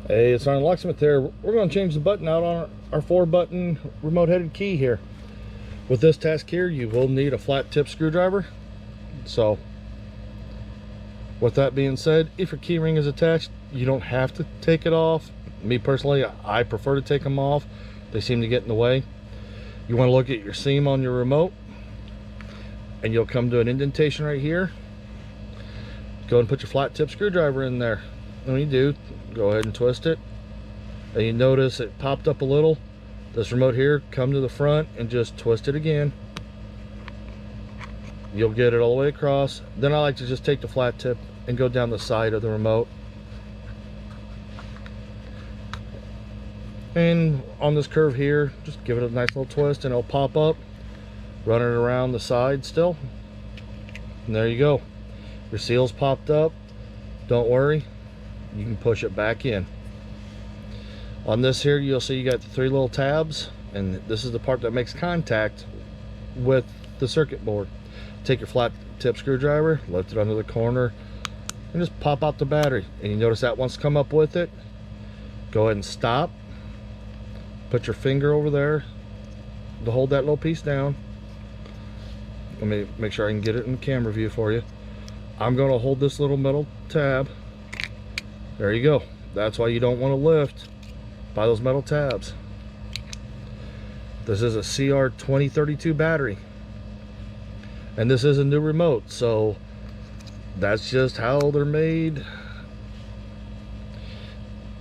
Hey, it's Locksmith here. We're going to change the button out on our 4-button remote-headed key here. With this task here, you will need a flat tip screwdriver. So, with that being said, if your key ring is attached, you don't have to take it off. Me personally, I prefer to take them off. They seem to get in the way. You want to look at your seam on your remote, and you'll come to an indentation right here. Go and put your flat tip screwdriver in there. And when you do, go ahead and twist it, and you notice it popped up a little. This remote here, come to the front and just twist it again. You'll get it all the way across. Then I like to just take the flat tip and go down the side of the remote, and on this curve here, just give it a nice little twist and it'll pop up. Run it around the side still, and there you go. Your seal's popped up. Don't worry, you can push it back in. On this here, you'll see you got the 3 little tabs, and this is the part that makes contact with the circuit board. Take your flat tip screwdriver, lift it under the corner, and just pop out the battery. And you notice that once come up with it, go ahead and stop. Put your finger over there to hold that little piece down. Let me make sure I can get it in the camera view for you. I'm going to hold this little metal tab. There you go. That's why you don't want to lift by those metal tabs. This is a CR2032 battery, and this is a new remote, so that's just how they're made.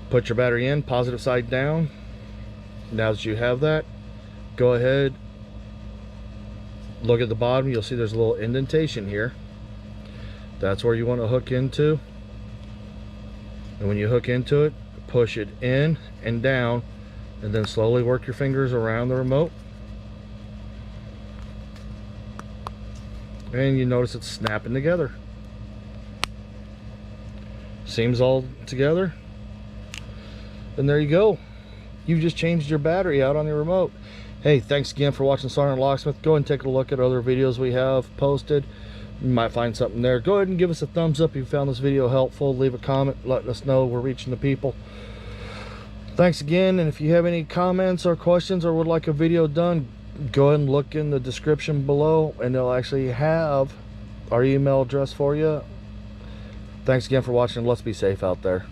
Put your battery in, positive side down. Now that you have that, go ahead, look at the bottom. You'll see there's a little indentation here. That's where you want to hook into. And when you hook into it, push it in and down, and then slowly work your fingers around the remote. And you notice it's snapping together. Seams all together. And there you go. You've just changed your battery out on your remote. Hey, thanks again for watching SgtLocksmith. Go and take a look at other videos we have posted. You might find something there. Go ahead and give us a thumbs up if you found this video helpful. Leave a comment letting us know we're reaching the people. Thanks again, and if you have any comments or questions or would like a video done, go ahead and look in the description below, and they'll actually have our email address for you. Thanks again for watching. Let's be safe out there.